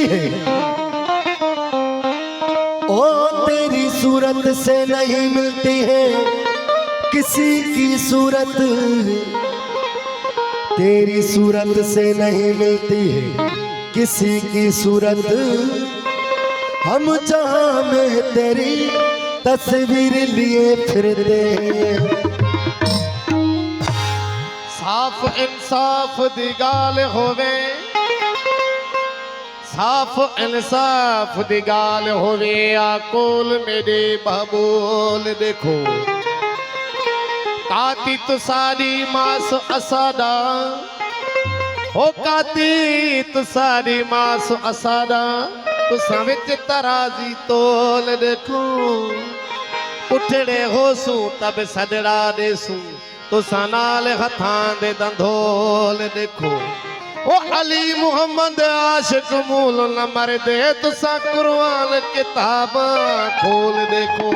है। ओ तेरी सूरत से नहीं मिलती है किसी की सूरत, तेरी सूरत से नहीं मिलती है किसी की सूरत। हम जहां में तेरी तस्वीर लिए फिरते हैं। साफ इंसाफ दी गाल होवे, साफ इंसाफ दी गाल होवे, आकोल मेरे बहबोल देखो। काती तो सारी मास असादा, हो काती तो सारी मास असादा, तुसा विच तराजी तोल देखो। उठड़े होसू तब सजड़ा देसू, तुसा नाल हथां दे दंधोल देखो। ओ अली मुहम्मद आशिक मूल न मरदे, तुसा कुरान किताब खोल देखो।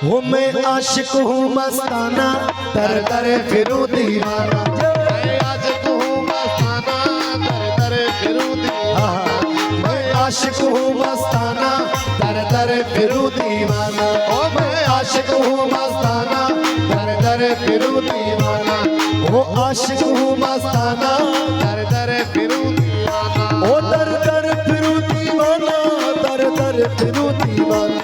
हो मैं आशिक हूँ मस्ताना, दर दर फिरूं दीवाना। मैं आशिक हूँ मस्ताना, दर दर फिरूं दीवाना। मैं आशिक हूँ मस्ताना, दर दर फिरूं दीवाना। ओ मैं आशिक हूँ मस्ताना, दर दर फिरूं दीवाना। ओ आशिक हूँ मस्ताना, दर दर फिरूं दीवाना। ओ दर दर फिरूं दीवाना, दर दर फिरूं दीवाना।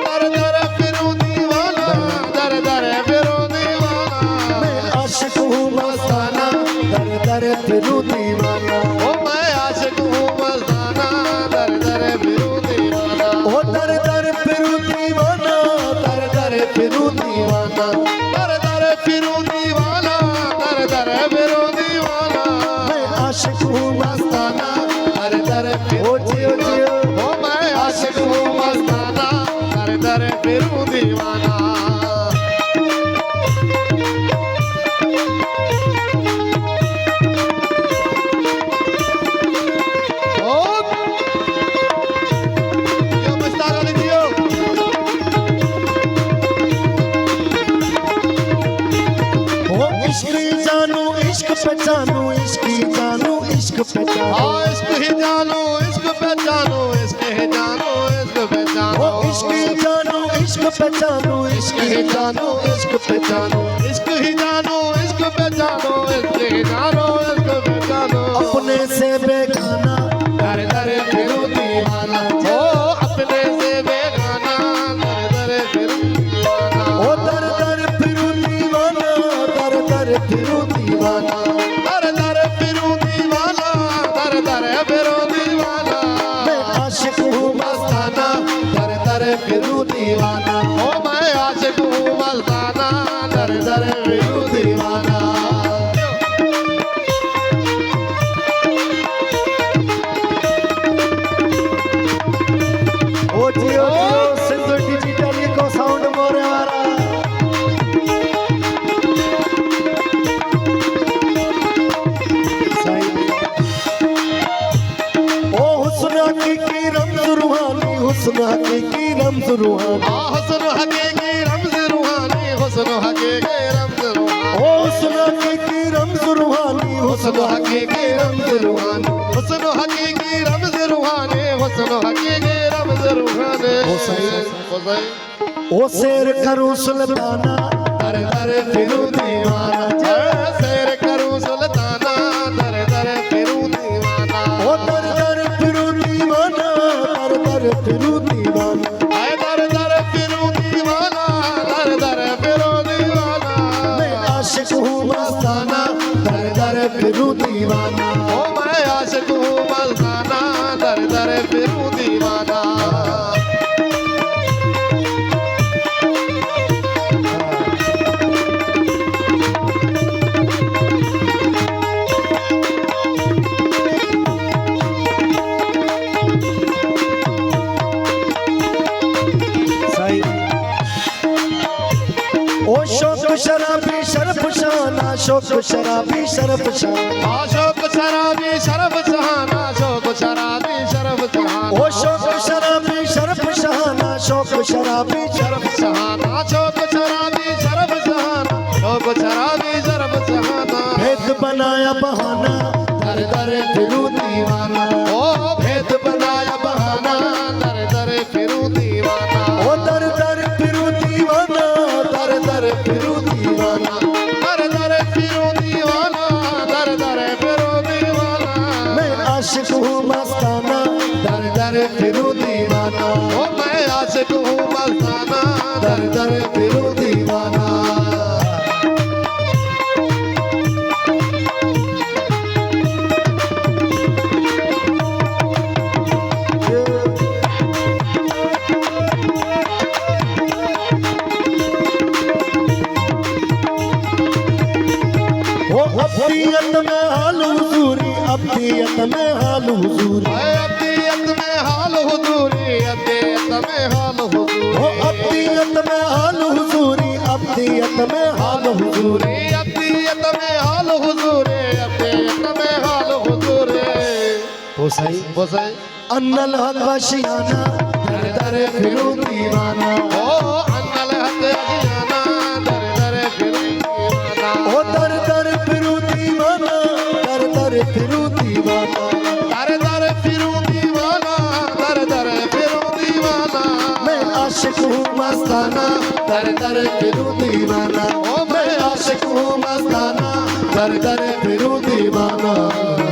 दर दर फिरूं दीवाना, दर दर फिरूं दीवाना। मैं आशिक हूँ मस्ताना, दर दर फिरूं दीवाना। ओ मैं आशिक हूँ मस्ताना, दर दर फिरूं दीवाना। ओ दर दर फिरूं दीवाना, दर दर फिरूं दीवाना। दर दर फिरूं दीवाना, दर दर फिरूं दीवाना। मैं आशिक हूँ मस्ताना, दर दर फिरूं दीवाना। ओ मैं आशिक हूँ मस्ताना, दर दर फिरूं दीवाना। पहचानो इश्क ही जानो, इश्क पहचानो। इश्क ही जानो, इश्क पहचानो, इश्क ही जानो, इश्क पहचानो। इश्क ही जानो, इश्क पहचानो, इश्क ही जानो, इश्क पहचानो। इश्क ही जानो, इश्क पहचानो, इश्क ही जानो, इश्क पहचानो। अपने से बेगाना, दर दर फिरूं दीवाना। ओ अपने से बेगाना, दर दर फिरूं दीवाना। ओ दर दर फिरूं दीवाना, दर दर फिरूं दीवाना। दर दर फिरूं दीवाना, दर दर फिरूं दीवाना। मैं आशिक हूँ मस्ताना, दर दर फिरूं दीवाना। ओ मैं आशिक हूँ मस्ताना, दर दर फिरूं दीवाना। ओ जियो जियो सिंधु डिजिटल को साउंड मोरे वाला। ओ हुस्न हकीकी रम्ज़ रूहानी, हुस्न हकीकी रम्ज़ रूहानी। हुस्न हकीकी रम्ज़ रूहानी, हुस्न हकीकी रम्ज़ रूहानी। ओ हुस्न हकीकी रम्ज़ रूहानी, हुस्न हकीकी रम्ज़ रूहानी। हुस्न हकीकी रम्ज़ रूहानी, हुस्न हकीकी रम्ज़ रूहानी। ओ शेर करूं सुल्ताना, दर दर फिरूं दीवाना। शेर करूं सुल्ताना, दर दर फिरूं दीवाना। ओ दर दर फिरूं दीवाना, दर दर फिरूं दीवाना। दर दर फिरूं दीवाना, दर दर फिरूं दीवाना। मैं आशिक हूँ मस्ताना, दर दर फिरूं दीवाना। ओ मैं आशिक हूँ मस्ताना, दर दर फिरूं दीवाना। ओ शौक शराबी शरफ शाना, शौक शराबी शरफ शाना। शौक शराबी शरफ शहाना, शौक शराबी शरफ शहाना। ओ शौक शराबी शरफ शहाना, शौक शराबी शरफ शहाना। शौक शराबी शरफ शहाना, शौक शराबी शरफ शहाना। भेद बनाया बहाना, दर दर फिरूं दीवाना ओ भेद बनाया बहाना दर दर फिरूं दीवाना ओ दर दर फिरूं दीवाना दर दर फिरूं दीवाना दर दर फिरूं दीवाना दर दर फिरूं दीवाना मैं आशिक हूँ मस्ताना दर दर फिरूं दीवाना ओ मैं आशिक हूँ मस्ताना दर दर फिरूं दीवाना वो अब्दियत में हाल हुजूरी अब्दियत में हाल हुजूरी अब्दियत में हाल हुजूरी अब्दियत में हाल हुजूरी वो अब्दियत में हाल हुजूरी अब्दियत में हाल हुजूरी अब्दियत में हाल हुजूरी अब्दियत में हाल हुजूरी वो सही वो सही अन्नल हक वशियाना दर दर फिरूं दीवाना ओ अन्नल हक अजियाना दर दर फिरूं दीवाना ओ दर दर फिरूं दीवाना दर दर फिरूं दीवाना दर दर फिरूं दीवाना दर दर फिरूं दीवाना मैं आशिक हूँ मस्ताना दर दर फिरूं दीवाना ओ मैं आशिक हूँ मस्ताना दर दर फिरूं दीवाना